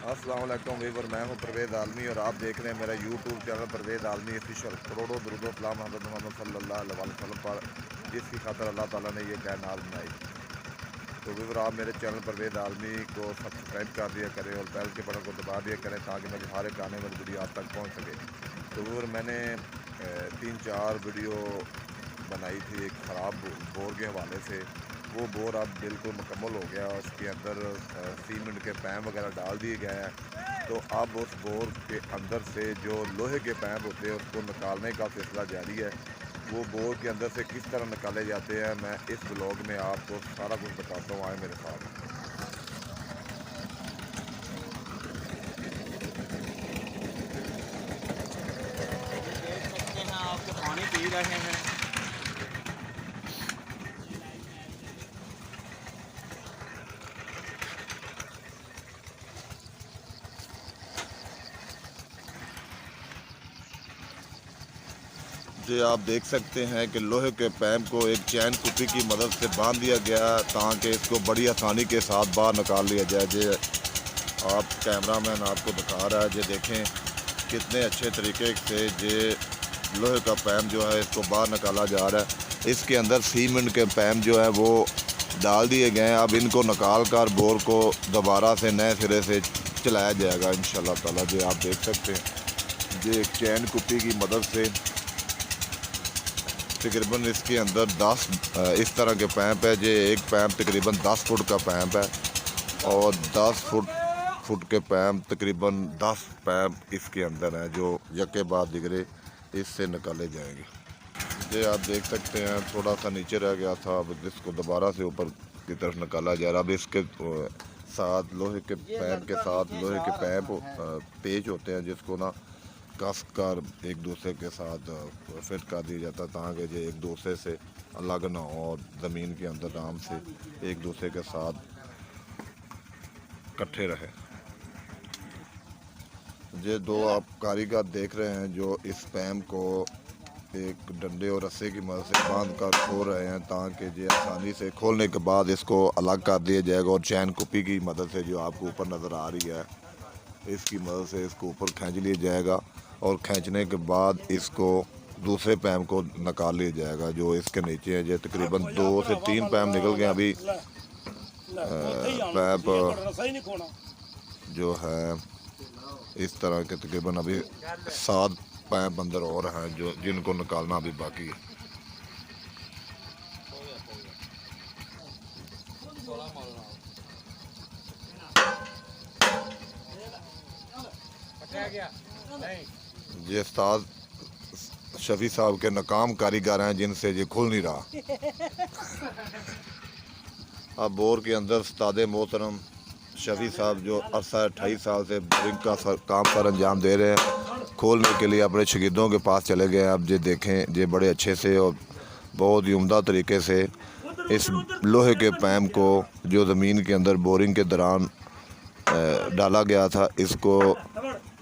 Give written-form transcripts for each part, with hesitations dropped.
अस्सलाम वालेकुम वीवर, मैं हूं परवेज़ आलमी और आप देख रहे हैं मेरा यूट्यूब चैनल परवेज़ आलमी ऑफिशियल। करोड़ों दुरूद व सलाम हज़रत मोहम्मद सल्लल्लाहु अलैहि वसल्लम पर, जिसकी खातिर अल्लाह ताला ने ये कायनात बनाई। तो वीवर, आप मेरे चैनल परवेज़ आलमी को सब्सक्राइब कर दिया करें और बेल के बटन को दबा दिया करें ताकि मेरे हर एक आने वाली वीडियो आप तक पहुँच सके। तो वीवर, मैंने 3-4 वीडियो बनाई थी एक ख़राब बोर के हवाले से। वो बोर अब बिल्कुल मुकम्मल हो गया, उसके अंदर सीमेंट के पैम वगैरह डाल दिए गए हैं। तो अब उस बोर के अंदर से जो लोहे के पैम होते हैं उसको निकालने का सिलसिला जारी है। वो बोर के अंदर से किस तरह निकाले जाते हैं मैं इस ब्लॉग में आपको सारा कुछ बताता हूँ, आए मेरे साथ। ये देख सकते हैं आप जो पानी पी रहे हैं। जी, आप देख सकते हैं कि लोहे के पैम को एक चैन कुपी की मदद से बांध दिया गया ताकि इसको बड़ी आसानी के साथ बाहर निकाल लिया जाए। जी, आप कैमरामैन आपको दिखा रहा है, जी देखें कितने अच्छे तरीके से ये लोहे का पैम जो है इसको बाहर निकाला जा रहा है। इसके अंदर सीमेंट के पैम जो है वो डाल दिए गए हैं। अब इनको निकाल कर बोर को दोबारा से नए सिरे से चलाया जाएगा इंशाल्लाह ताला। जी, आप देख सकते हैं ये एक चैन कुपी की मदद से तकरीबन इसके अंदर 10 इस तरह के पैंप है। ये एक पैंप तकरीबन 10 फुट का पैंप है और 10 फुट के पैंप तकरीबन 10 पैंप इसके अंदर हैं जो यके बाद दिगरे इससे निकाले जाएंगे। ये आप देख सकते हैं थोड़ा सा नीचे रह गया था, अब इसको दोबारा से ऊपर की तरफ निकाला जा रहा है। अब इसके साथ लोहे के पैंप के साथ लोहे के पैंप पेच होते हैं जिसको ना कस कर एक दूसरे के साथ फिट कर दिया जाता ताकि ये एक दूसरे से अलग ना हो और ज़मीन के अंदर आराम से एक दूसरे के साथ इकट्ठे रहे। ये दो आप कारीगर देख रहे हैं जो इस पैम को एक डंडे और रस्से की मदद से बांध कर खोल रहे हैं ताकि ये आसानी से खोलने के बाद इसको अलग कर दिया जाएगा और चैन कुपी की मदद से जो आपको ऊपर नज़र आ रही है इसकी मदद से इसको ऊपर खींच लिया जाएगा और खींचने के बाद इसको दूसरे पैम को निकाल लिया जाएगा जो इसके नीचे है। जो तकरीबन 2 से 3 पैम निकल गए अभी। पैप जो है इस तरह के तकरीबन अभी 7 पैप अंदर और हैं जो जिनको निकालना अभी बाकी है। ये उस्ताद शफी साहब के नाकाम कारीगर हैं जिनसे ये खुल नहीं रहा। अब बोर के अंदर उस्ताद मोहतरम शफी साहब जो अरसा 28 साल से बोरिंग का काम पर अंजाम दे रहे हैं, खोलने के लिए अपने शागिर्दों के पास चले गए। अब ये देखें ये बड़े अच्छे से और बहुत ही उम्दा तरीके से इस लोहे के पैम को जो ज़मीन के अंदर बोरिंग के दौरान डाला गया था इसको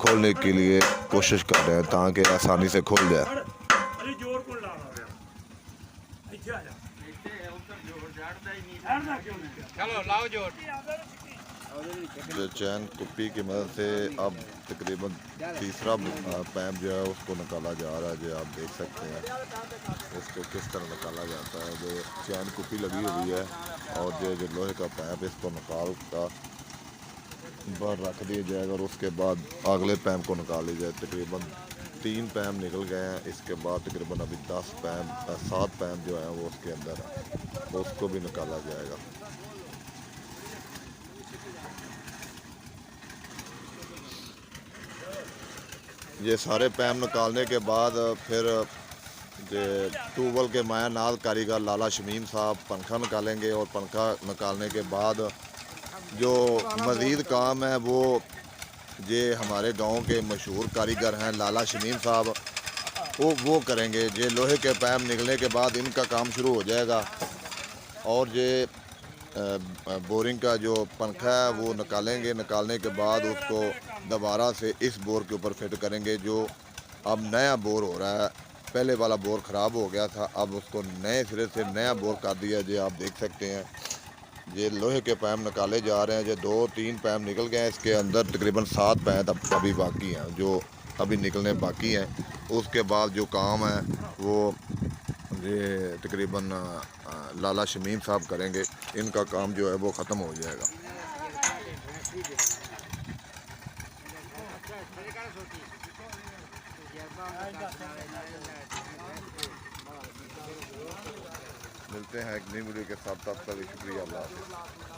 खोलने के लिए कोशिश कर रहे हैं ताकि आसानी से खुल जाए। जो चैन कुप्पी की मदद से अब तकरीबन तीसरा पैप जो है उसको निकाला जा रहा है। जो आप देख सकते हैं इसको किस तरह निकाला जाता है। जो चैन कुप्पी लगी हुई है और जो लोहे का पैप इसको निकाल कर बाहर रख दिया जाएगा और उसके बाद अगले पैम को निकाल लिया जाए। तकरीबन 3 पैम निकल गए हैं। इसके बाद तकरीबन अभी 7 पैम जो है वो उसके अंदर है, तो उसको भी निकाला जाएगा। ये सारे पैम निकालने के बाद फिर ट्यूबवेल के माया नाज कारीगर लाला शमीम साहब पंखा निकालेंगे और पंखा निकालने के बाद जो मज़ीद काम है वो ये हमारे गांव के मशहूर कारीगर हैं लाला शमीम साहब वो करेंगे। ये लोहे के पैम निकलने के बाद इनका काम शुरू हो जाएगा और ये बोरिंग का जो पंखा है वो निकालेंगे। निकालने के बाद उसको दोबारा से इस बोर के ऊपर फिट करेंगे। जो अब नया बोर हो रहा है, पहले वाला बोर ख़राब हो गया था, अब उसको नए सिरे से नया बोर कर दिया। जो आप देख सकते हैं ये लोहे के पैम निकाले जा रहे हैं। ये 2-3 पैम निकल गए हैं। इसके अंदर तकरीबन 7 पैम अभी बाकी हैं, जो अभी निकलने बाकी हैं। उसके बाद जो काम है वो ये तकरीबन लाला शमीम साहब करेंगे। इनका काम जो है वो ख़त्म हो जाएगा। मिलते हैं एक नई वीडियो के साथ, तब तक शुक्रिया, अल्लाह हाफ़िज़।